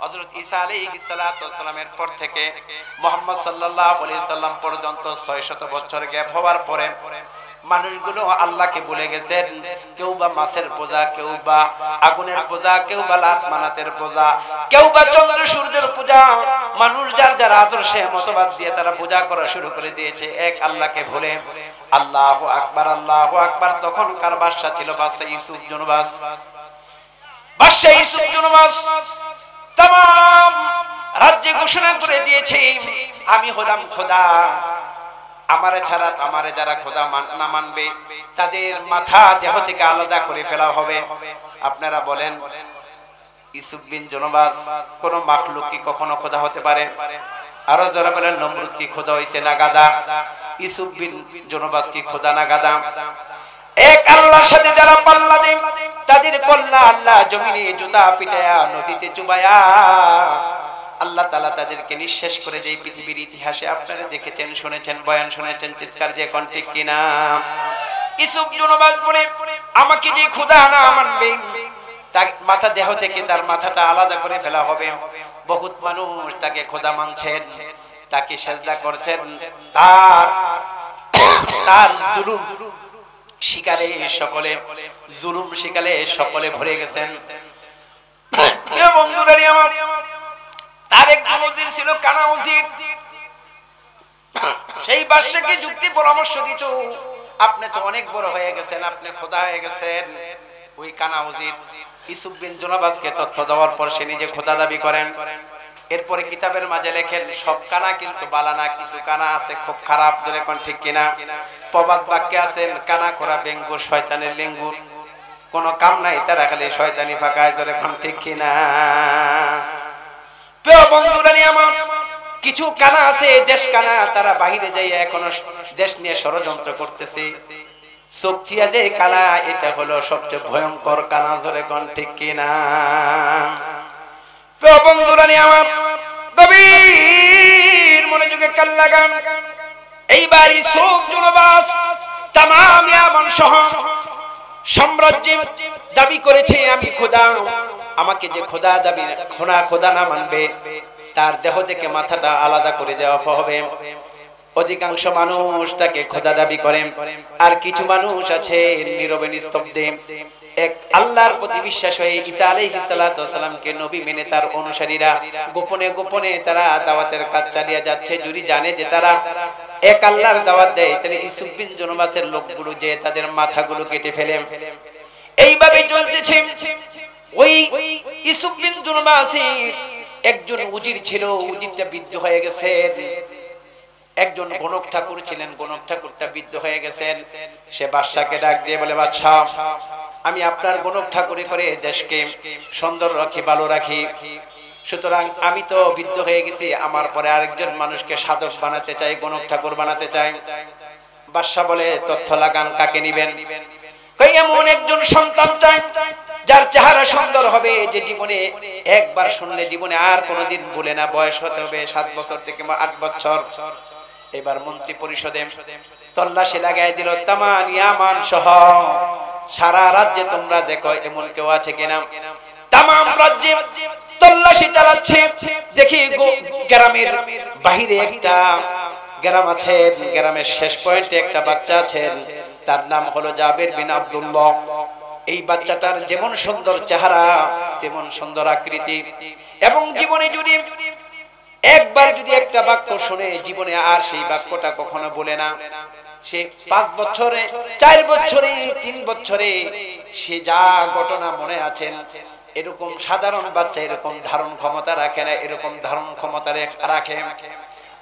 হযরত ঈসা আলাইহিস সালাতু ওয়াস সালামের পর থেকে মুহাম্মদ সাল্লাল্লাহু আলাইহি সাল্লাম পর্যন্ত 600 বছর গ্যাপ হওয়ার পরে মানুষগুলো আল্লাহকে ভুলে গেছেন। কেউ বা মাছের পূজা, কেউ বা আগুনের পূজা, কেউ বা লাত মানাতের পূজা, কেউ বা চন্দ্র সূর্যের পূজা। মানুষ যার যার আদর্শে মতবাদ দিয়ে তারা পূজা করা শুরু করে দিয়েছে এক আল্লাহকে ভুলে। আল্লাহু আকবার, আল্লাহু আকবার। তখনকার বাদশা ছিল বাদশা ইউসুফ জুনবাস। বাদশা ইউসুফ জুনবাস तमाम রাজ্যে ঘোষণা করে দিয়েছে, আমি হলাম খোদা, আমারে ছাড়া আমারে যারা খোদা না মানবে তাদের মাথা দেহ থেকে আলাদা করে ফেলা হবে। আপনারা বলেন ইউসুফ বিন জুনবাস কোন মাখলুক কি কখনো খোদা হতে পারে? আরো যারা বলেন নমরুদ কি খোদা হইছে না গাদা? ইউসুফ বিন জুনবাস কি খোদা না গাদা? এক আল্লাহর সাথে যারা পাল্লা দেয় তাদের কল্লা আল্লাহ জমিনে জুতা পিটায়া নদীতে চুবায়া আল্লাহ তাআলা তাদেরকে নিঃশেষ করে দেয়। পৃথিবীর ইতিহাসে আপনারা দেখেছেন, শুনেছেন, বয়ান শুনেছেন, চিৎকার দিয়ে কোন ঠিক কিনা? ইউসুফ জুনবাস বলে আমাকে যে খোদা না মানবে তার মাথা দেহ থেকে তার মাথাটা আলাদা করে ফেলা হবে। বহুত মানুষ তাকে খোদা মানছেন, তাকে সিজদা করছেন, তার জুলুম শিকারে সকলে জুলুম শিকারে সকলে ভরে গেছেন। বন্ধুরানি আমার, তার একজন উজির ছিল, কানা উজির। সেই বাদশাকে যুক্তি পরামর্শ দিত, আপনি তো অনেক বড় হয়ে গেছেন, আপনি খোদা হয়ে গেছেন। ওই কানা উজির ইউসুফ বিন জুনবাসকে তথ্য দেওয়ার পর সে নিজে খোদা দাবি করেন। এরপরে কিতাবের মাঝে লেখেন সব কানা কিন্তু বালা না, কিছু কানা আছে খুব খারাপ, ধরে কোন ঠিক কিনা? প্রবাদ বাক্যে আছেন কানা করা বেঙ্গুর শয়তানের লিঙ্গুর, কোন কাম নাই তারা খালি শয়তানি ফাঁকায়, ধরে কোন ঠিক কিনা? প্রিয় বন্ধুরা আমার, কিছু কানা আছে দেশ কানা, তারা বাহিরে যাইয়া এখনো দেশ নিয়ে ষড়যন্ত্র করতেছে। চোখচিয়া যে কানা, এটা হলো সবচেয়ে ভয়ঙ্কর কানা, ধরে কোন ঠিক কিনা? প্রিয় বন্ধুরা আমার, গভীর মনোযোগে কান লাগান। এইবার ইউসুফ জুনবাস তামাম ইয়ামান সহ সাম্রাজ্য দাবি করেছে আমি খোদা। আমাকে যে খোদা দাবি খোদা না মানবে তার দেহ থেকে মাথাটা আলাদা করে দেওয়া হবে। অধিকাংশ মানুষ তাকে খোদা দাবি করে, আর কিছু মানুষ আছে নীরবে নিস্তব্ধে এক আল্লাহর প্রতি বিশ্বাস হয়ে ঈসা আলাইহিস সালাতু ওয়াস সালামকে নবী মেনে তার অনুসারীরা গোপনে গোপনে তারা দাওয়াতের কাজ চালিয়ে যাচ্ছে। যদি জানে যে তারা এক আল্লাহর দাওয়াত দেয়, তাহলে ইউসুফ বিন জুনবাসের লোকগুলো যে তাদের মাথাগুলো কেটে ফেলে। এইভাবে চলতেছে। ওই ইউসুফ বিন জুনবাসের একজন উজির ছিল, উজিরটা বৃদ্ধ হয়ে গেছেন। একজন গণক ঠাকুর ছিলেন, গণক ঠাকুরটা বৃদ্ধ হয়ে গেছেন। সে বাদশাকে ডাক দিয়ে বলে, বাদশা, আমি আপনার গণক ঠাকুরে করে দেশকে সুন্দর রাখি, ভালো রাখি, সুতরাং আমি তো বৃদ্ধ হয়ে গেছি, আমার পরে আরেকজন মানুষকে সাধক বানাতে চাই, গণক ঠাকুর বানাতে চাই। বাদশা বলে, তথ্য লাগান, কাকে নিবেন? কই এমন একজন সন্তান চাই যার চেহারা সুন্দর হবে, যে জীবনে একবার শুনলে জীবনে আর কোনোদিন ভুলে না। বয়স হতে হবে 7 বছর থেকে 8 বছর। এবার মন্ত্রী পরিষদে তল্লাশি লাগাই দিল, তামান ইয়ামান সহ সারা রাজ্যে তোমরা দেখো এমন কেউ আছে কিনা। তামাম রাজ্যে তল্লাশি চালাচ্ছে। দেখি গ্রামের বাহিরে একটা গ্রাম আছে, গ্রামের শেষ পয়েন্টে একটা বাচ্চা আছেন, তার নাম হলো জাবের বিন আব্দুল্লাহ। এই বাচ্চাটার যেমন সুন্দর চেহারা তেমন সুন্দর আকৃতি, এবং জীবনে যদি একবার যদি একটা বাক্য শুনে জীবনে আর সেই বাক্যটা কখনো বলে না। সে 5 বছরে, 4 বছরে, 3 বছরে সে যা ঘটনা মনে আছেন, এরকম সাধারণ বাচ্চা এরকম ধারণ ক্ষমতা রাখে না, এরকম ধারণ ক্ষমতা রাখে।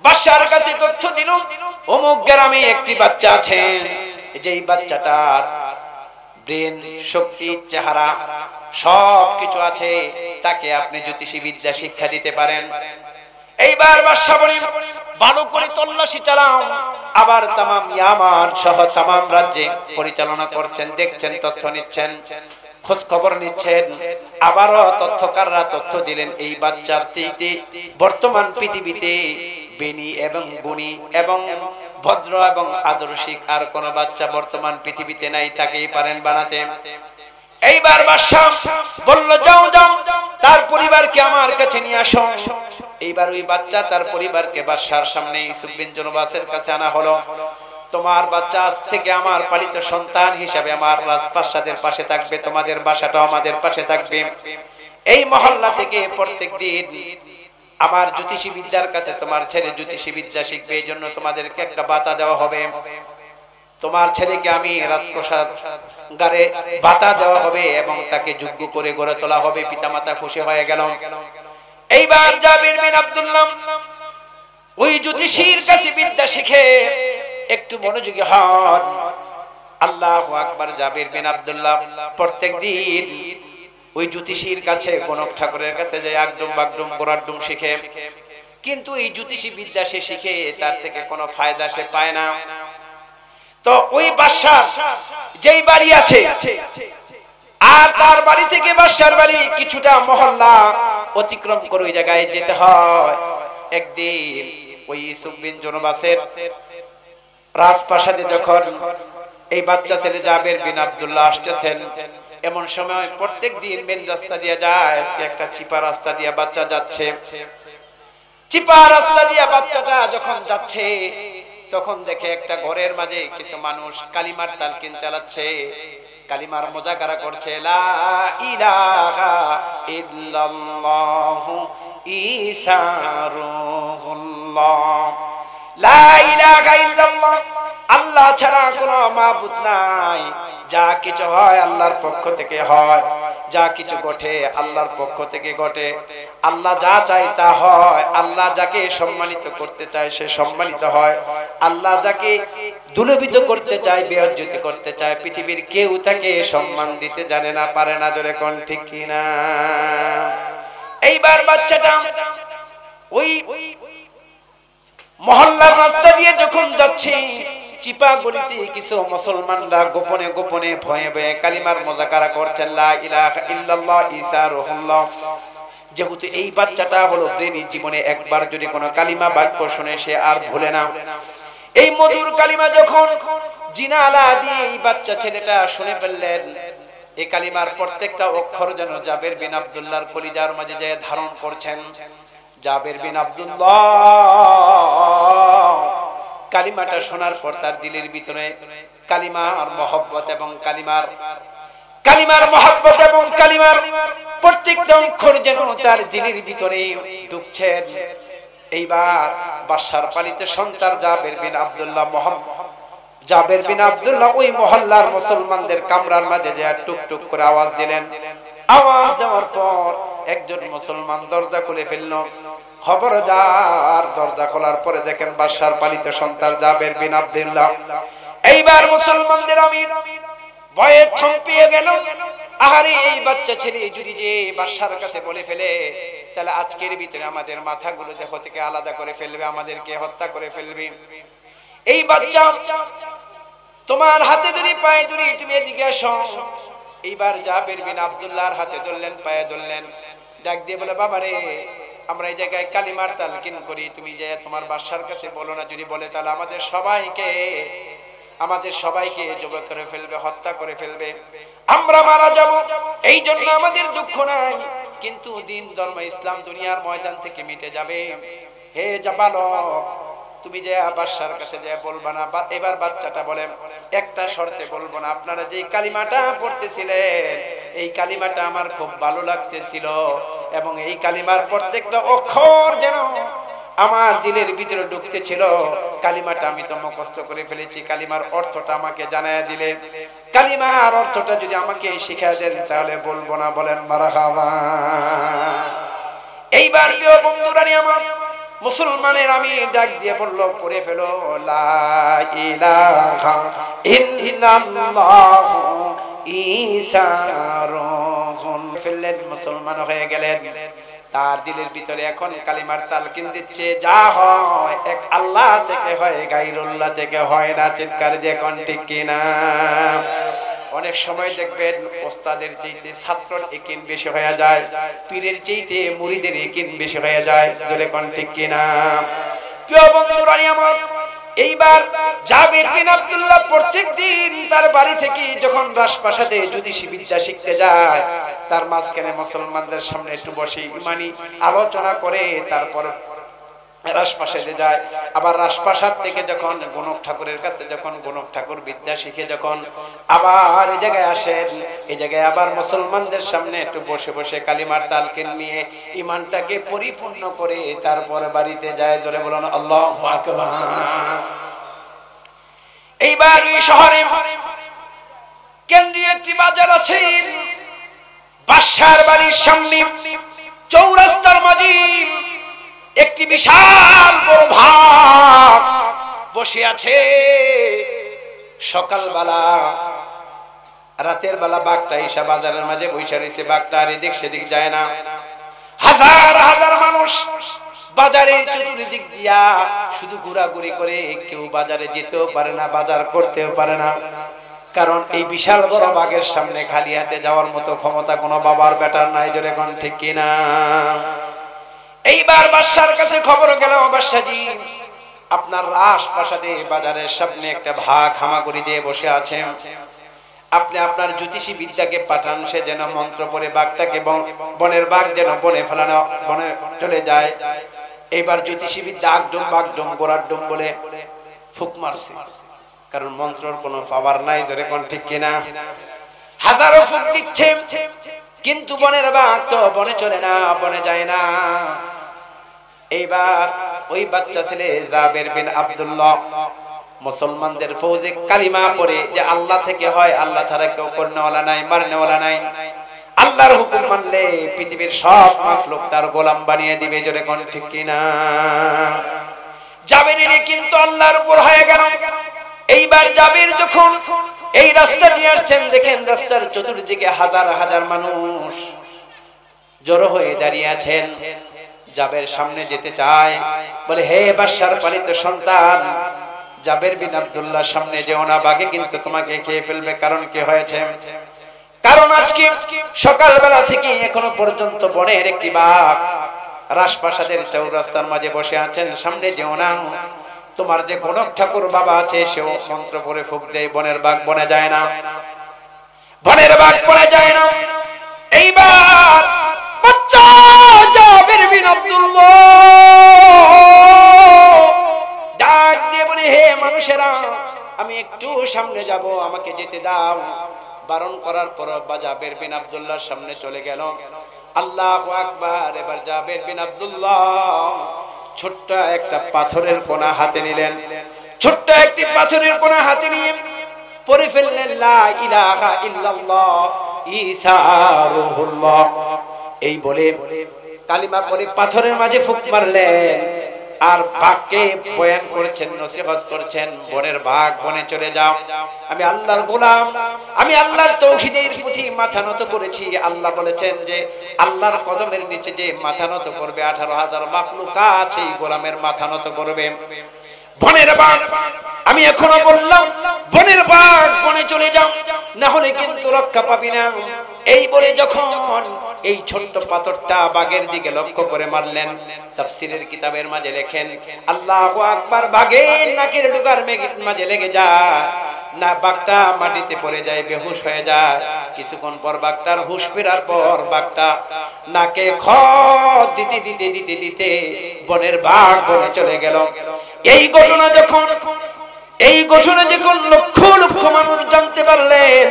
বাদশার কাছে তথ্য দিল, অমুক গ্রামে একটি বাচ্চা আছে, যেই বাচ্চাটার ব্রেন, শক্তি, চেহারা সবকিছু আছে, তাকে আপনি জ্যোতিষী বিদ্যা শিক্ষা দিতে পারেন। এইবার বাদশা বলে, ভালো করে তল্লাশি চালাও। আবার তামাম ইয়ামান সহ তামাম রাজ্যে পরিচালনা করছেন, দেখছেন, তথ্য নিচ্ছেন, খোঁজ খবর নিচ্ছেন। আবারও তথ্যকাররা তথ্য দিলেন, এই বাচ্চার চাইতে বর্তমান পৃথিবীতে বেনি এবং গুণী এবং ভদ্র এবং আদর্শিক আর কোন বাচ্চা বর্তমান পৃথিবীতে নাই, তাকেই পারেন বানাতে। এইবার বাদশা বলল, যাও যাও তার পরিবারকে আমার কাছে নিয়ে আসো। এইবার ওই বাচ্চা তার পরিবারকে বাদশার সামনে ইউসুফ বিন জুনবাসের কাছে আনা হলো। তোমার বাচ্চা আজ থেকে আমার পালিত সন্তান হিসাবে আমার রাজপ্রাসাদের পাশে থাকবে, তোমাদের বাসাটাও আমাদের পাশে থাকবে। এই মহল্লা থেকে প্রত্যেকদিন আমার জ্যোতিষী বিদ্যার কাছে তোমার ছেলে জ্যোতিষী বিদ্যা শিখবে, এই জন্য তোমাদেরকে একটা ভাতা দেওয়া হবে। তোমার ছেলেকে আমি রাজপ্রাসাদ গারে ভাতা দেওয়া হবে এবং তাকে যোগ্য করে গড়ে তোলা হবে। পিতামাতা খুশি হয়ে গেল। এইবার জাবির বিন আব্দুল্লাহ ওই জ্যোতিষীর কাছে বিদ্যা শিখে একটু মনোযোগী হন। আল্লাহু আকবার। জাবির বিন আব্দুল্লাহ প্রত্যেকদিন ওই জ্যোতিষীর কাছে গণক ঠাকুরের কাছে যায় আগডুম বাগডুম গোড়াডুম শিখে, কিন্তু এই জ্যোতিষী বিদ্যা সে শিখে তার থেকে কোনো ফায়দা সে পায় না। তো ওই বাদশার যেই বাড়ি আছে আর তার বাড়ি থেকে বাদশার বাড়ি কিছুটা মহল্লা অতিক্রম করে ওই জায়গায় যেতে হয়। একদিন ওই ইউসুফ বিন জুনবাসের রাজপ্রাসাদে যখন এই বাচ্চা ছেলে জাবির বিন আব্দুল্লাহ আসতেছেন, এমন সময় প্রত্যেকদিন মেন রাস্তা দিয়ে যায়, আজকে একটা চিপা রাস্তা দিয়ে বাচ্চা যাচ্ছে। চিপা রাস্তা দিয়ে বাচ্চাটা যখন যাচ্ছে তখন দেখে একটা ঘরের মাঝে কিছু মানুষ কালিমার তালকিন চালাচ্ছে, কালিমার মুযাকারা করছে। লা ইলাহা ইল্লাল্লাহু ঈসা রূহুল্লাহ, লা ইলাহা ইল্লাল্লাহ, আল্লাহ ছাড়া কোনো মাবুদ নাই। যা কিছু হয় আল্লাহর পক্ষ থেকে হয়, যা কিছু ঘটে আল্লাহর পক্ষ থেকে ঘটে। আল্লাহ যা চায় তা হয়। আল্লাহ যাকে সম্মানিত করতে চায় সে সম্মানিত হয়। আল্লাহ যাকে দুলভিত করতে চায়, বেইজ্জত করতে চায়, পৃথিবীর কেউ তাকে সম্মান দিতে জানে না, পারে না। জোরে কোন ঠিক কিনা? এইবার বাচ্চাটা ওই মহল্লার রাস্তা দিয়ে যখন যাচ্ছে, চিপা গলিতে কিছু মুসলমানরা গোপনে গোপনে ভয়ে ভয়ে কালিমার মুযাকারা করছেন। লা ইলাহা ইল্লাল্লাহ ঈসা রূহুল্লাহ। যেহেতু এই বাচ্চাটা হলো ব্রেনি, জীবনে একবার যদি কোনো কালিমা বাক্য শুনে সে আর ভুলে না। এই মধুর কালিমা যখন জিনালা দিয়ে এই বাচ্চা ছেলেটা শুনে ফেললেন, এই কালিমার প্রত্যেকটা অক্ষর যেন জাবির বিন আব্দুল্লাহর কলিজার মাঝে যায় ধারণ করছেন। জাবির বিন আব্দুল্লাহ কালিমাটা শোনার পর তার দিলের ভিতরে কালিমার মহব্বত এবং কালিমার মহব্বত এবং কালিমার প্রত্যেকটা অক্ষর যেন তার দিলের ভিতরে ঢুকছে। এইবার বাদশার পালিত সন্তান জাবির বিন আব্দুল্লাহ ওই মহল্লার মুসলমানদের কামরার মাঝে যে টুক টুক করে আওয়াজ দিলেন। আওয়াজ দেওয়ার পর একজন মুসলমান দরজা খুলে ফেলল। খবরদার! দরজা খোলার পরে দেখেন বাদশার পালিত সন্তান জাবির বিন আব্দুল্লাহ। এইবার মুসলমানদের আমির ভয়ে থমকে গেল। আহারে, এই বাচ্চা ছেলে যদি যে বাদশার কাছে বলে ফেলে, তাহলে আজকের ভিতরে আমাদের মাথাগুলো দেহ থেকে আলাদা করে ফেলবে, আমাদেরকে হত্যা করে ফেলবে। এই বাচ্চা তোমার হাতে ধরি, পায়ে ধরি, তুমি এদিকে আসো। এইবার জাবির বিন আব্দুল্লাহর হাতে ধরলেন, পায়ে ধরলেন, ডাক দিয়ে বলে, বাবা রে, আমরা এই জায়গায় কালিমার তালকিন করি, তুমি যে তোমার বাদশার কাছে বলো না। যদি বলে তাহলে আমাদের সবাইকে জবাই করে ফেলবে, হত্যা করে ফেলবে, আমরা মারা যাব। এই জন্য আমাদের দুঃখ নাই, কিন্তু দিন ধর্ম ইসলাম দুনিয়ার ময়দান থেকে মিটে যাবে। হে বালক, তুমি যে বাদশার কাছে যে বলবা না। এবার বাচ্চাটা বলে, একটা শর্তে বলবো না। আপনারা যে কালিমাটা পড়তেছিলেন, এই কালিমাটা আমার খুব ভালো লাগতেছিল এবং এই কালিমার প্রত্যেকটা অক্ষর যেন আমার দিলের ভিতরে ঢুকতেছিল। কালিমাটা আমি তো মুখস্থ করে ফেলেছি, কালিমার অর্থটা আমাকে জানায় দিলে, কালিমার অর্থটা যদি আমাকে শিখিয়ে দেন তাহলে বলবো না। বলেন মারহাবা। এইবার প্রিয় বন্ধুরা, আমার মুসলমানের আমি ডাক দিয়ে বলল, পড়ে ফেলো লা ইলাহা ইল্লাল্লাহু ঈসা রূহুল্লাহ। ফেললেন, মুসলমান হয়ে গেলেন। তার দিলের ভিতরে এখন কালিমার তালকিন দিচ্ছে। যা হয় এক আল্লাহ থেকে হয়, গায়রুল্লাহ থেকে হয় না। চিৎকার দিয়ে কোন ঠিক কিনা? অনেক সময় দেখবেন ওস্তাদের চাইতে ছাত্রের ইকিন বেশি হয়ে যায়, পীরের চাইতে মুরিদের ইকিন বেশি হয়ে যায়। জোরে কোন ঠিক কিনা? প্রিয় বন্ধুরা আমার, এইবার জাবির বিন আব্দুল্লাহ প্রত্যেকদিন তার বাড়ি থেকে যখন রাজপ্রাসাদে জ্যোতিষী বিদ্যা শিখতে যায়, তার মাঝখানে মুসলমানদের সামনে একটু বসে ইমানি আলোচনা করে তারপর রাজপ্রাসাদে যায়। আবার রাজপ্রাসাদ থেকে যখন গণক ঠাকুরের কাছে যখন গণক ঠাকুর বিদ্যা শিখে যখন আবার এই জায়গায় আসেন, এই জায়গায় আবার মুসলমানদের সামনে একটু বসে বসে কালিমার তালকিন নিয়ে ঈমানটাকে পরিপূর্ণ করে তারপর বাড়িতে যায়। জোরে বলুন আল্লাহু আকবার। এইবার এই শহরে কেন্দ্রীয় একটি বাজার আছে, বাদশার বাড়ির সামনে চৌরাস্তার মাঝে একটি বিশাল বড় ভাগ বসে আছে। সকালবেলা রাতের বেলা বাঘটা এসে বাজারের মাঝে বসে রয়েছে, বাঘটা আর এদিক সেদিক যায় না। হাজার হাজার মানুষ বাজারের চতুর্দিক দিয়া শুধু ঘোরাঘুরি করে, কেউ বাজারে যেতেও পারে না, বাজার করতেও পারে না। কারণ এই বিশাল বড় বাঘের সামনে খালি হাতে যাওয়ার মতো ক্ষমতা কোনো বাবার বেটার নাই। জোরে কোন ঠিক কিনা? এইবার বাদশার কাছে খবর গেল, বাদশাজি আপনার রাজপ্রাসাদে বাজারের সামনে একটা ভাগ হামাগুড়ি দিয়ে বসে আছেন, আপনি আপনার জ্যোতিষী বিদ্যাকে পাঠান, সে যেন মন্ত্র পড়ে বাঘটাকে বনের বাঘ যেন বনে ফেলানো বনে চলে যায়। এইবার জ্যোতিষী বিদ্যা আগডুম বাগডুম গোড়ার ডুম বলে ফুক মারছে, কারণ মন্ত্রর কোনো পাওয়ার নাই। ধরে কোন ঠিক কিনা? হাজারো ফুক দিচ্ছে, কিন্তু বনের বাঘ তো বনে চলে না, বনে যায় না। এইবার ওই বাচ্চা ছেলে জাবের বিন আব্দুল্লাহ মুসলমানদের ফৌজে কালিমা পড়ে যে আল্লাহ থেকে হয়, আল্লাহ ছাড়া কেউ করনেওয়ালা নাই, মারনেওয়ালা নাই, আল্লাহর হুকুম মানলে পৃথিবীর সব মাখলুক তার গোলাম বানিয়ে দিবে। জোরে কোন ঠিক কিনা? জাবেরের কিন্তু আল্লাহর উপর হয়ে গেল। এইবার জাবের যখন এই রাস্তা দিয়ে আসছেন, দেখেন রাস্তার চতুর্দিকে হাজার হাজার মানুষ জড়ো হয়ে দাঁড়িয়ে আছেন। জাবের সামনে যেতে চায়, বলে হে বাদশার পালিত সন্তান জাবের বিন আব্দুল্লাহ, সামনে যেও না, বাঘে কিন্তু তোমাকে খেয়ে ফেলবে। কারণ কি হয়েছে? কারণ আজকে সকালবেলা থেকে এখনো পর্যন্ত বনের একটি বাঘ রাজপ্রাসাদের চৌরাস্তার মাঝে বসে আছেন, সামনে যেও না। তোমার যে গণক ঠাকুর বাবা আছে সেও মন্ত্র পড়ে ফুঁক দেয়, বনের বাঘ বনে যায় না, বনের বাঘ বনে যায় না। এইবার বাচ্চা জাবের বিন আব্দুল্লাহ ডাক দিয়ে বলে হে মানুষেরা, আমি একটু সামনে যাব, আমাকে যেতে দাও। বারণ করার পর জাবের বিন আব্দুল্লাহর সামনে চলে গেল। আল্লাহু আকবার। এবার জাবের বিন আব্দুল্লাহ ছোট্ট একটা পাথরের কোনা হাতে নিলেন, ছোট্ট একটি পাথরের কোনা হাতে নিয়ে পড়ে ফেললেন লা ইলাহা ইল্লাল্লাহ ঈসা রূহুল্লাহ। এই বলে কালিমা পড়ে পাথরের মাঝে ফুঁক মারলেন, আর বাঘকে বয়ান করছেন, নসিহত করছেন, বনের বাঘ বনে চলে যাও, আমি আল্লাহর গোলাম, আমি আল্লাহর তাওহীদের প্রতি মাথা নত করেছি। আল্লাহ বলেছেন যে আল্লাহর কদমের নিচে যে মাথা নত করবে 18,000 মাখলুকাত সেই গোলামের মাথা নত করবে। বনের বাঘ, আমি এখনো বললাম বনের বাঘ বনে চলে যাও, না হলে কিন্তু রক্ষা পাবি না। এই বলে যখন এই ছোট্ট পাথরটা বাঘের দিকে লক্ষ্য করে মারলেন, তাফসীরের কিতাবের মাঝে লেখেন আল্লাহু আকবার, বাঘের নাকের ডুগার মাঝে লেগে যায় না, বাঘটা মাটিতে পড়ে যায়, বেহুশ হয়ে যায়। কিছুক্ষণ পর বাঘটার হুঁশ ফেরার পর বাঘটা নাকে খত দিতে দিতে দিতে দিতে বনের বাঘ বনে চলে গেল। এই ঘটনা যখন লক্ষ লক্ষ মানুষ জানতে পারলেন,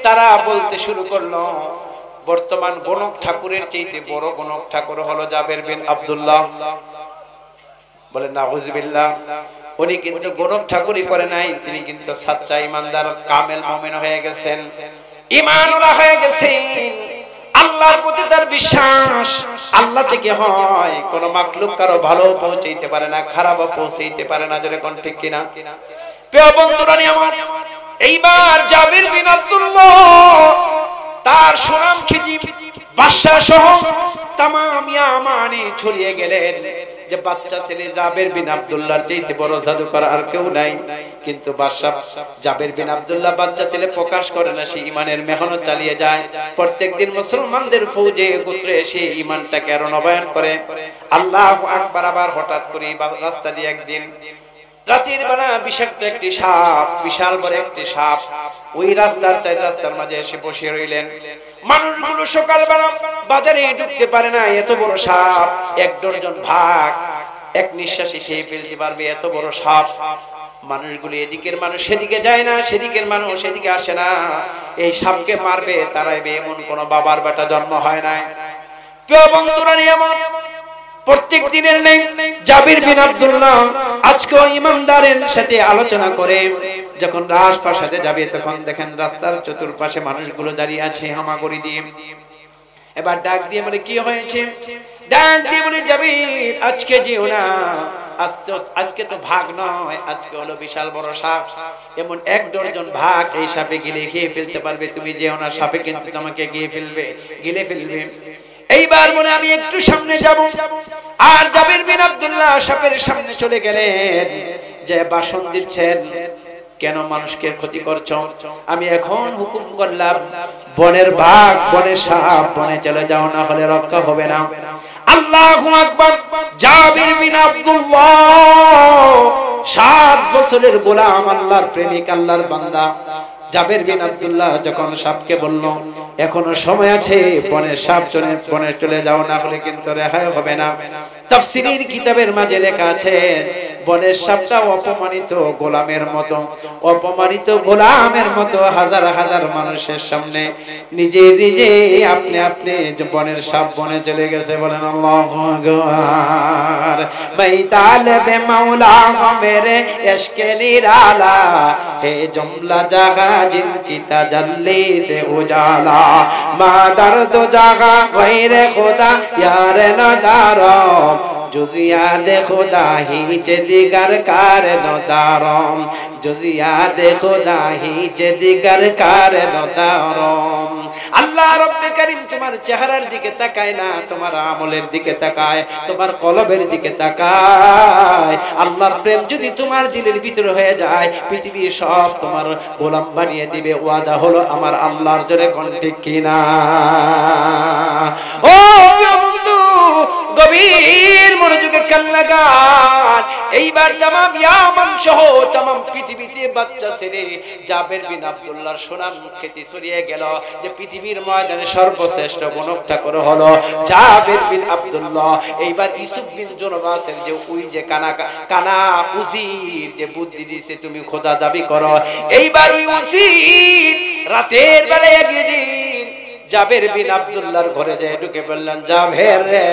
তারা বলতে শুরু করলো বর্তমান গণক ঠাকুরের চাইতে বড় গণক ঠাকুর হলো জাবের বিন আব্দুল্লাহ। বলে নাউযুবিল্লাহ, উনি কিন্তু গণক ঠাকুরই করে নাই, তিনি কিন্তু সাচ্চা ইমানদার কামেল মুমিন হয়ে গেছেন, ঈমানওয়ালা হয়ে গেছেন। আল্লাহর প্রতি তার বিশ্বাস আল্লাহ থেকে হয়, কোন মাখলুক কারো ভালো পৌঁছাইতে পারে না, খারাপও পৌঁছাইতে পারে না। জোরে কোন ঠিক কিনা? প্রিয় বন্ধুরা আমার, এইবার জাবের বিন আব্দুল্লাহ তার সুনাম খ্যাতি বাদশা সহ তামাম ইয়ামানে ছড়িয়ে গেলেন যে বাচ্চা ছেলে জাবের বিন আব্দুল্লাহর চাইতে বড় জাদুকর আর কেউ নাই। কিন্তু বাদশা জাবের বিন আব্দুল্লাহ বাচ্চা ছেলে প্রকাশ করে না, সে ঈমানের মেহনত চালিয়ে যায়। প্রত্যেকদিন মুসলমানদের ফৌজে গোত্রে এসে ঈমানটাকে আরো নবায়ন করে। আল্লাহু আকবার। আবার হঠাৎ করে রাস্তা দিয়ে একদিন রাতের বেলা বিষাক্ত একটি সাপ, বিশাল বড় একটি সাপ ওই রাস্তার চার রাস্তার মাঝে এসে বসে রইলেন। মানুষগুলো সকালবেলা বাজারে ঢুকতে পারে না, এত বড় সাপ, এক ডজন ভাগ এক নিঃশ্বাসে খেয়ে ফেলতে পারবে এত বড় সাপ। মানুষগুলো এদিকের মানুষ সেদিকে যায় না, সেদিকের মানুষ সেদিকে আসে না। এই সাপকে মারবে তারাইবে এমন কোন বাবার বেটা জন্ম হয় নাই। প্রিয় বন্ধুরা, নিয়ম প্রত্যেক দিনের নেই। জাবির বিন আব্দুল্লাহ আজকে ইমামদারের সাথে আলোচনা করে যখন রাজপ্রাসাদে যাবে, তখন দেখেন রাস্তার চতুর্পাশে মানুষগুলো দাঁড়িয়ে আছে হামাগুড়ি দিয়ে। এবার ডাক দিয়ে বলে, কি হয়েছে? ডাক দিয়ে বলে, জাবির আজকে যেও না, আজকে তো ভাগ নয়, আজকে হলো বিশাল বড় সাপ, এমন এক ডজন ভাগ এই সাপে গিলে খেয়ে ফেলতে পারবে, তুমি যেও না, সাপে কিন্তু তোমাকে গিলে ফেলবে। এইবার বলে, আমি একটু সামনে যাব। আর জাবির বিন আব্দুল্লাহ সাপের সামনে চলে গেলেন, যে ভাষণ দিচ্ছেন, কেন মানুষকে ক্ষতি করছো? আমি এখন হুকুম করলাম, বনের বাঘ, বনের সাপ, বনে চলে যাও, না হলে রক্ষা হবে না। আল্লাহু আকবার। জাবির বিন আব্দুল্লাহ 7 বছরের গোলাম, আল্লাহর প্রেমিক, আল্লাহর বান্দা জাবির বিন আব্দুল্লাহ যখন সাপকে বলল, এখনো সময় আছে, বনের সাপ বনে চলে যাও, না হলে কিন্তু রেহাই হবে না। তাফসীরের কিতাবের মাঝে লেখা আছে, বনের সাপটা অপমানিত গোলামের মতো, অপমানিত গোলামের মতো হাজার হাজার মানুষের সামনে নিজে নিজে আপনি আপনি বনের সাপ বনে চলে গেছে। বলেন আল্লাহু আকবার। मैं तालिब मौला मेरे इश्क निराला है, जुमला जगह जिनकी तजल्ली से उजाला, माँ दर्द जगह गैर खुदा यार नदारो, जुजियाद खुदा ही दिगर कार नदारम, जुजियाद खुदा ही दिगर कार नदारम। আল্লাহ রব্বে কারীম তোমার চেহারার দিকে তাকায় না, তোমার আমলের দিকে তাকায়, তোমার কলবের দিকে তাকায়। আল্লাহর প্রেম যদি তোমার দিলের ভিতরে হয়ে যায়, পৃথিবীর সব তোমার গোলাম বানিয়ে দিবে। ওয়াদা হলো আমার আল্লাহর, জোরে কোন ঠিক কিনা? ও বন্ধু, গভীর মনোযোগে কান লাগান। এইবার তামাম ইয়ামান সহ তামাম পৃথিবীতে বাচ্চা ছেলে জাবির বিন আব্দুল্লাহর সুনাম খ্যাতি ছড়িয়ে গেল, যে পৃথিবীর ময়দানে সর্বশ্রেষ্ঠ গণক ঠাকুর হলো জাবির বিন আব্দুল্লাহ। এইবার ইউসুফ বিন জুনবাসের যে ওই যে কানা উজির যে বুদ্ধি দিয়েছে, তুমি খোদা দাবি করো, এইবার ওই উজির রাতের বেলায় একদিন জাবির বিন আব্দুল্লাহর ঘরে যায় ঢুকে বললেন, জাবির রে,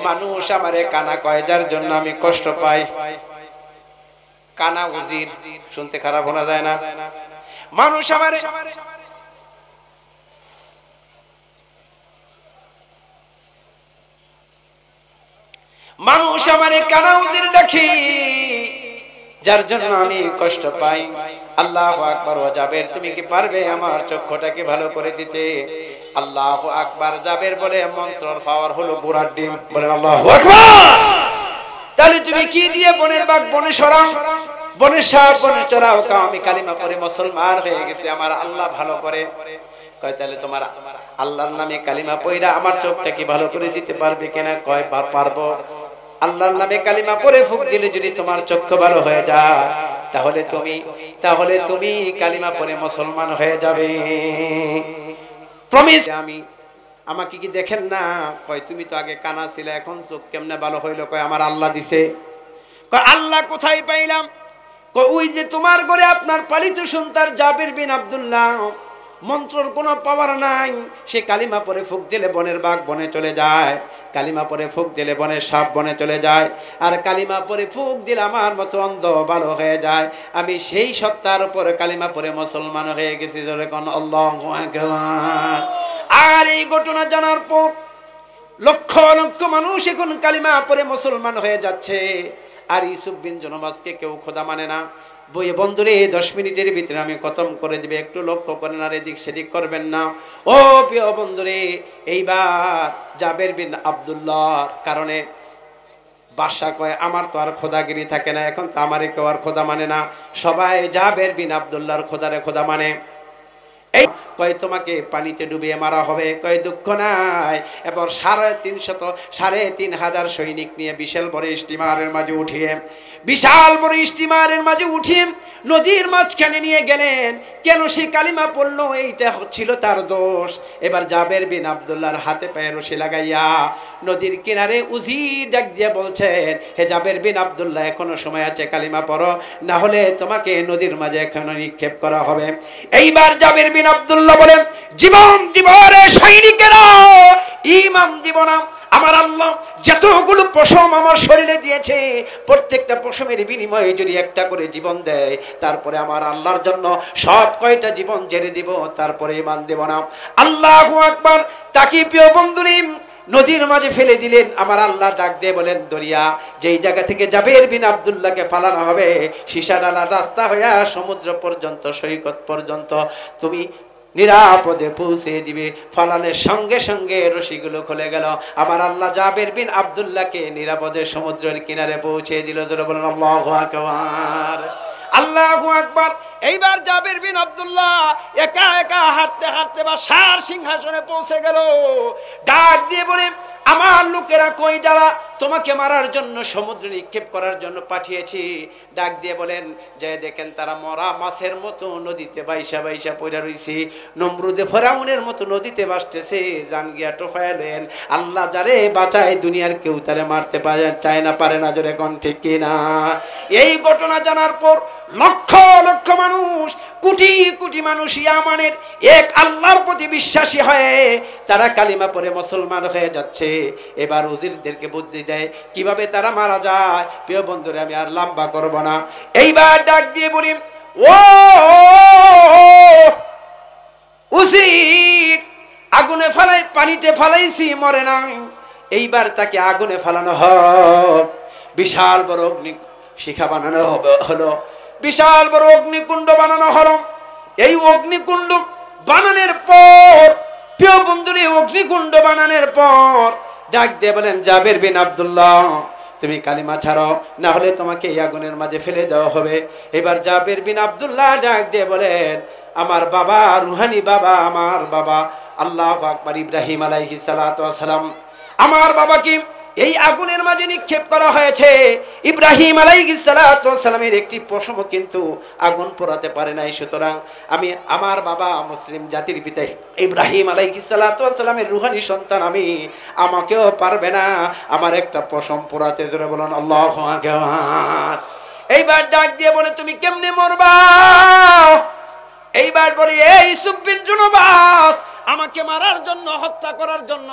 মানুষ আমারে কানা কয়, যার জন্য আমি কষ্ট পাই। কানা উজির শুনতে খারাপ শোনা যায় না? মানুষ আমারে কানা উজির ডাকি, যার জন্য আমি কষ্ট পাই। আল্লাহু আকবার। ও জাবির, তুমি কি পারবে আমার চক্ষুটাকে ভালো করে দিতে? আল্লাহু আকবার। জাবির বলে, মন্ত্রর পাওয়ার হলো ঘোড়ার ডিম। বলেন আল্লাহু আকবার। তাহলে তুমি কি দিয়ে বনের বাঘ বনে সরাও, বনের সাপ বনে চড়াও? আমি কালিমা পড়ে মুসলমান হয়ে গেছি, আমার আল্লাহ ভালো করে। কয়, তাহলে তোমার আল্লাহর নামে কালিমা পড়া আমার চোখটা কি ভালো করে দিতে পারবে কিনা? কয়, পারবো। আল্লাহর নামে কালিমা পড়ে ফুঁক দিলে যদি তোমার চক্ষু ভালো হয়ে যায়, তাহলে তুমি কালিমা পড়ে মুসলমান হয়ে যাবে। প্রমিস। আমাকে কি দেখেন না? কয়, তুমি তো আগে কানা ছিলে, এখন চোখ কেমনে ভালো হইলো? কয়, আমার আল্লাহ দিছে। কয়, আল্লাহ কোথায় পাইলাম? কয়, ওই যে তোমার ঘরে আপনার পালিত সন্তান জাবির বিন আব্দুল্লাহ, মন্ত্রর কোনো পাওয়ার নাই, সে কালিমা পরে ফুঁক দিলে বনের বাঘ বনে চলে যায়, কালিমা পরে ফুঁক দিলে বনের সাপ বনে চলে যায়, আর কালিমা পরে ফুঁক দিলে আমার মতো অন্ধ ভালো হয়ে যায়। আমি সেই সত্তার উপরে কালিমা পরে মুসলমান হয়ে গেছি। যখন আল্লাহু আকবার। আর এই ঘটনা জানার পর লক্ষ লক্ষ মানুষ এখন কালিমা পরে মুসলমান হয়ে যাচ্ছে। আর ইউসুফ বিন জুনবাসকে কেউ খোদা মানে না। বইয়ে বন্ধুরে, 10 মিনিটের ভিতরে আমি খতম করে দিবে, একটু লক্ষ্য করেন আর এদিক সেদিক করবেন না। ও প্রিয় বন্ধুরে, এইবার জাবির বিন আব্দুল্লাহর কারণে বাদশা কয়, আমার তো আর খোদাগিরি থাকে না, এখন তো আমারে কেউ আর খোদা মানে না, সবাই জাবির বিন আব্দুল্লাহর খোদারে খোদা মানে। এই কয় তোমাকে পানিতে ডুবিয়ে মারা হবে। কয় দুঃখ নাই। এবার 3,500 সৈনিক নিয়ে বিশাল বড় স্টিমারের মাঝে উঠিয়ে নদীর মাঝখানে নিয়ে গেলেন। কেন সে কালিমা পড়লো এইটা হচ্ছিল তার দোষ। এবার জাবের বিন আব্দুল্লাহর হাতে পায়ে রশি লাগাইয়া নদীর কিনারে উজির ডাক দিয়ে বলছেন, হে জাবের বিন আব্দুল্লাহ, এখনো সময় আছে, কালিমা পড়ো, না হলে তোমাকে নদীর মাঝে এখনো নিক্ষেপ করা হবে। এইবার জাবের বিন আব্দুল্লাহ বলেন, জীবন দিব রে সৈনিকেরা, ঈমান দিব না। আমার আল্লাহ যতগুলো পশম আমার শরীরে দিয়েছে, প্রত্যেকটা পশমের বিনিময়ে যদি একটা করে জীবন দেয়, তারপরে আমার আল্লাহর জন্য সব কয়টা জীবন জেরে দিব, তারপরে ঈমান দেব না। আল্লাহু আকবার। তাকি প্রিয় বন্ধুরা নদীর মাঝে ফেলে দিলেন। আমার আল্লাহ ডাক দিয়ে বলেন, দরিয়া যেই জায়গা থেকে জাবের বিন আব্দুল্লাহকে ফালানো হবে, সীসাডালা রাস্তা হইয়া সমুদ্র পর্যন্ত, সৈকত পর্যন্ত তুমি নিরাপদে পৌঁছে দিবে। ফলানের সঙ্গে সঙ্গে রশিগুলো খুলে গেল। আমার আল্লাহ জাবের বিন আব্দুল্লাহকে নিরাপদে সমুদ্রের কিনারে পৌঁছে দিল। বলেন আল্লাহু আকবার, আল্লাহু আকবার। এইবার জাবের বিন আব্দুল্লাহ একা একা হাঁটতে হাঁটতে বাদশার সিংহাসনে পৌঁছে গেল। ডাক দিয়ে বলে, আমার লোকেরা কই, যারা তোমাকে মারার জন্য সমুদ্রে নিক্ষেপ করার জন্য পাঠিয়েছি। ডাক দিয়ে বলেন, যে দেখেন তারা মরা মাছের মতো নদীতে বাইসা বাইসা পড়ে রইছে, নমরুদে ফেরাউনের মতো নদীতে ভাসতেছে। জান গিয়া টোফাইলেন, আল্লাহ যারে বাঁচায় দুনিয়ার কেউ তারে মারতে চায় না, পারে না। জোরে কোন ঠিক কিনা? এই ঘটনা জানার পর লক্ষ লক্ষ মানুষ, কোটি কোটি মানুষ ইয়ামানের এক আল্লাহর প্রতি বিশ্বাসী হয়ে তারা কালিমা পড়ে মুসলমান হয়ে যাচ্ছে। এবার উজিরদেরকে বুদ্ধি দেয় কিভাবে তারা মারা যায়। প্রিয় বন্ধুরা, আমি আর লম্বা করব না। এইবার ডাক দিয়ে বলি, ও উজির, আগুনে ফালাই, পানিতে ফালাইছি, মরে নাই, এইবার তাকে আগুনে ফালানো হোক। বিশাল বড় অগ্নি শিখা বানানো হলো, বিশাল বড় অগ্নিকুণ্ড বানানো হলো। এই অগ্নিকুণ্ড বানানোর পর, প্রিয় বন্ধুরা, অগ্নিকুণ্ড বানানোর পর ডাক দিয়ে বলেন, জাবের বিন আব্দুল্লাহ, তুমি কালিমা ছাড়ো, না হলে তোমাকে এই আগুনের মাঝে ফেলে দেওয়া হবে। এবার জাবের বিন আব্দুল্লাহ ডাক দিয়ে বলেন, আমার বাবা, রুহানি বাবা, আমার বাবা, আল্লাহু আকবার, ইব্রাহিম আলাইহিস সালাতু ওয়াস সালাম, আমার বাবাকে এই আগুনের মাঝে নিক্ষেপ করা হয়েছে। ইব্রাহিম আলাইহিস সালাতু ওয়াস সালামের একটি পশম কিন্তু আগুন পোড়াতে পারে নাই। সুতরাং আমি, আমার বাবা মুসলিম জাতির পিতা ইব্রাহিম আলাইহিস সালাতু ওয়াস সালামের রূহানি সন্তান আমি, আমাকেও পারবে না আমার একটা পশম পোড়াতে। জোরে বলুন আল্লাহু আকবার। এইবার ডাক দিয়ে বলে, তুমি কেমনে মরবা? এইবার বলি, এই ইউসুফ বিন জুনবাস, আমাকে মারার জন্য, হত্যা করার জন্য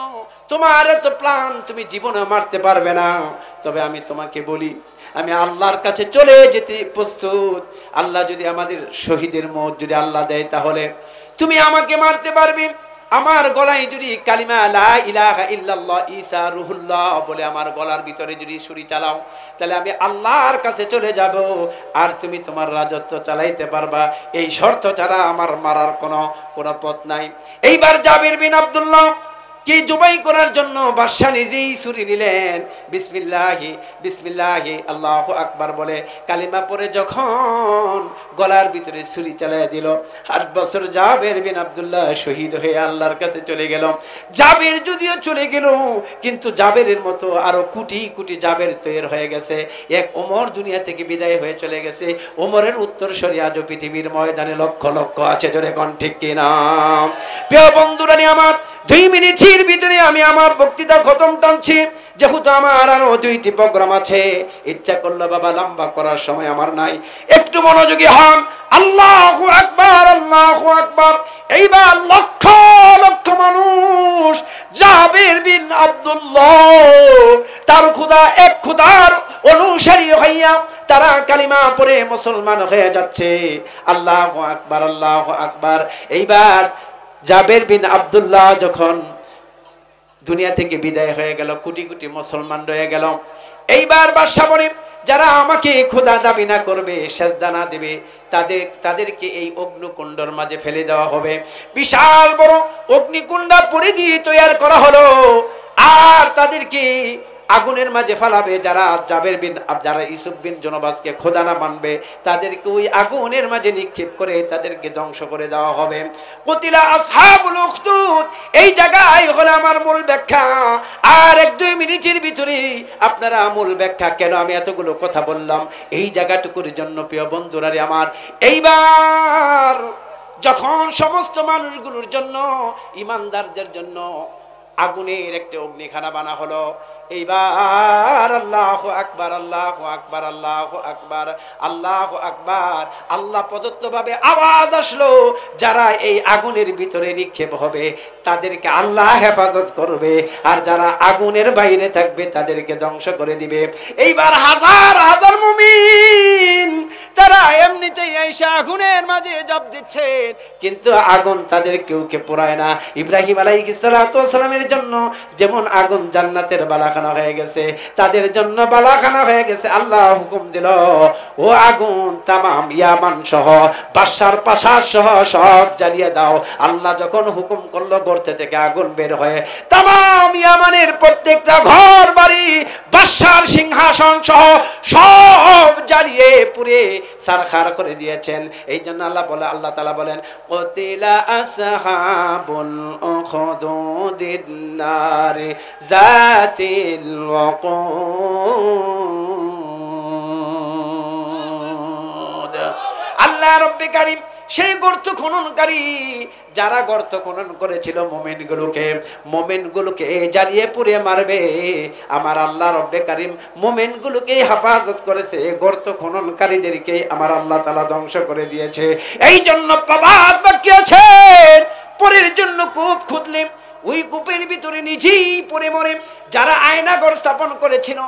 তোমার এত প্ল্যান, তুমি জীবনে মারতে পারবে না। তবে আমি তোমাকে বলি, আমি আল্লাহর কাছে চলে যেতে প্রস্তুত। আল্লাহ যদি আমাদের শহীদের মত যদি আল্লাহ দেয়, তাহলে তুমি আমাকে মারতে পারবে। আমার গলায় যদি কালিমা লা ইলাহা ইল্লাল্লাহ ঈসা রুহুল্লাহ বলে আমার গলার ভিতরে যদি ছুরি চালাও, তাহলে আমি আল্লাহর কাছে চলে যাব, আর তুমি তোমার রাজত্ব চালাইতে পারবা। এই শর্ত ছাড়া আমার মারার কোনো পথ নাই। এইবার জাবের বিন আব্দুল্লাহ কি জবাই করার জন্য বাদশা নিজেই ছুরি নিলেন। বিসমিল্লাহি বিসমিল্লাহি আল্লাহু আকবার বলে কালিমা পড়ে যখন গলার ভিতরে ছুরি চালিয়ে দিল, 8 বছর জাবের বিন আব্দুল্লাহ শহীদ হয়ে আল্লাহর কাছে চলে গেল। জাবের যদিও চলে গেল, কিন্তু জাবেরের মতো আরো কোটি কোটি জাবের তৈরি হয়ে গেছে। এক ওমর দুনিয়া থেকে বিদায় হয়ে চলে গেছে। ওমরের উত্তরসূরি আজও পৃথিবীর ময়দানে লক্ষ লক্ষ আছে। জোরে কোন ঠিক কিনা? প্রিয় বন্ধুরা, আমার 2 মিনিটের ভিতরে আমি আমার বক্তৃতা খতম টানছি, যেহেতু আমার আরো 2টি প্রোগ্রাম আছে। ইচ্ছা করলো বাবা লম্বা করার সময় আমার নাই। একটু মনোযোগী হন। আল্লাহু আকবার, আল্লাহু আকবার। এইবার লক্ষ লক্ষ মানুষ জাবের বিন আব্দুল্লাহ তার খোদা, এক খোদার অনুসারী হইয়া তারা কালিমা পড়ে মুসলমান হয়ে যাচ্ছে। আল্লাহু আকবার, আল্লাহু আকবার। এইবার জাবের বিন আব্দুল্লাহ যখন দুনিয়া থেকে বিদায় হয়ে গেল, কোটি কোটি মুসলমান রয়ে গেল। এইবার বাদশা বলে, যারা আমাকে খোদা দাবি না করবে, সেজদা না দেবে, তাদেরকে এই অগ্নিকুণ্ডের মাঝে ফেলে দেওয়া হবে। বিশাল বড় অগ্নিকুণ্ড পরিধি তৈরি করা হলো, আর তাদেরকে আগুনের মাঝে ফালাবে। যারা যারা ইউসুফ বিন জুনবাসকে খোদা না মানবে তাদেরকে ওই আগুনের মাঝে নিক্ষেপ করে তাদেরকে ধ্বংস করে দেওয়া হবে। কুতিলা আসহাবুল উখদুদ, এই জায়গায় হলো আমার মূল ব্যাখ্যা। আর 1-2 মিনিটের ভিতরে আপনারা মূল ব্যাখ্যা কেন আমি এতগুলো কথা বললাম এই জায়গাটুকুর জন্য প্রিয় বন্ধুরা আমার। এইবার যখন সমস্ত মানুষগুলোর জন্য, ইমানদারদের জন্য আগুনের একটা অগ্নিখানা বানা হলো, এইবার আল্লাহু আকবার, আল্লাহু আকবার, আল্লাহু আকবার, আল্লাহু আকবার, আল্লাহ প্রদত্ত ভাবে আওয়াজ আসলো। যারা এই আগুনের ভিতরে নিক্ষেপ হবে তাদেরকে আল্লাহ হেফাজত করবে, আর যারা আগুনের বাইরে থাকবে তাদেরকে ধ্বংস করে দিবে। এইবার হাজার হাজার মুমিন তারা এমনিতেই এসে আগুনের মাঝে ঝাঁপ দিচ্ছে, কিন্তু আগুন তাদের কেউকে পোড়ায় না। ইব্রাহিম আলাইহিস সালাতু ওয়াস সালামের জন্য যেমন আগুন জান্নাতের বালাখানা হয়ে গেছে, তাদের জন্য বালাখানা হয়ে গেছে। আল্লাহ হুকুম দিল, ও আগুন তামাম ইয়ামান সহ বাদশার প্রাসাদ সহ সব জ্বালিয়ে দাও। আল্লাহ যখন হুকুম করলো গর্তে থেকে আগুন বের হয়ে তামাম ইয়ামানের প্রত্যেকটা ঘর বাড়ি বাদশার সিংহাসন সহ সব জ্বালিয়ে পুড়ে সারখার করে দিয়েছেন। এই জন্য আল্লাহ তাআলা বলেন কুতিলা আসহাবুল উখদুদিন নারি যাতিল ওয়াকুদ। আল্লাহ রব্বে কারীম সেই গর্ত খননকারী, যারা গর্ত খনন করেছিল মোমেনগুলোকে জ্বালিয়ে পুড়ে মারবে। আমার আল্লাহ রব্বে কারীম মোমেনগুলোকে হেফাজত করেছে, গর্ত খননকারীদেরকে আমার আল্লাহ তাআলা ধ্বংস করে দিয়েছে। এই জন্য প্রবাদ বাক্য আছে, পরের জন্য কূপ খুঁদলে ওই কূপের ভিতরে নিজেই পড়ে মরে। যারা আয়নাগর স্থাপন করেছিল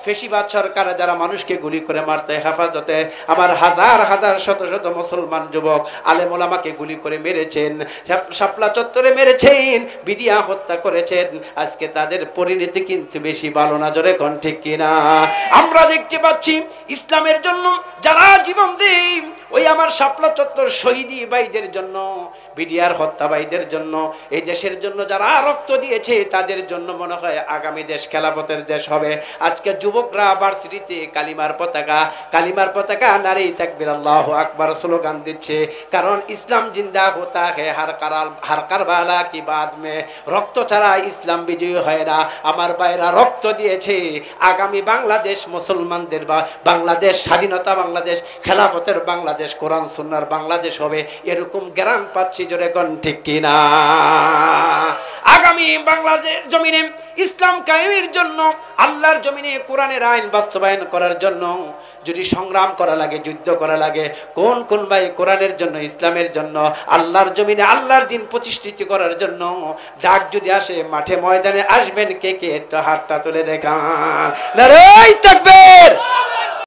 ফেসিবাদ সরকার, যারা মানুষকে গুলি করে মারতে হেফাজতে আমার হাজার হাজার শত শত মুসলমান যুবক আলেম ওলামাকে গুলি করে মেরেছেন, শাপলা চত্বরে মেরেছেন, বিডিয়া হত্যা করেছেন। আজকে তাদের পরিণতি কিন্তু বেশি ভালো না, জোরে কোন ঠিক কিনা? আমরা দেখতে পাচ্ছি ইসলামের জন্য যারা জীবন দেয়, ওই আমার শাপলা চত্বর শহীদি ভাইদের জন্য, বিডিআর হত্যা ভাইদের জন্য, এই দেশের জন্য যারা রক্ত দিয়েছে তাদের জন্য মনে হয় আগামী দেশ খেলাফতের দেশ হবে। আজকে যুবকরা ভার্সিটিতে কালিমার পতাকা নারী তাকবীর আল্লাহু আকবার স্লোগান দিচ্ছে, কারণ ইসলাম জিন্দা হোতা হে হর কারবালা কি বাদ মে, রক্ত ছাড়া ইসলাম বিজয়ী হয় না। আমার ভাইরা রক্ত দিয়েছে, আগামী বাংলাদেশ মুসলমানদের বা বাংলাদেশ স্বাধীনতা বাংলাদেশ, খেলাফতের বাংলাদেশ, কোরআন সুন্নাহর বাংলাদেশ হবে, এরকম জ্ঞান পাচ্ছি, জোরে কোন ঠিক কিনা? আগামী বাংলাদেশ জমিনে ইসলাম কায়েমের জন্য, আল্লাহর জমিনে কোরআনের আইন বাস্তবায়ন করার জন্য যদি সংগ্রাম করা লাগে, যুদ্ধ করা লাগে, কোন কোন ভাই কোরআনের জন্য, ইসলামের জন্য, আল্লাহর জমিনে আল্লাহর দিন প্রতিষ্ঠিত করার জন্য ডাক যদি আসে, মাঠে ময়দানে আসবেন কে কে? একটু হাতটা তুলে দেখান। নারে তাকবীর।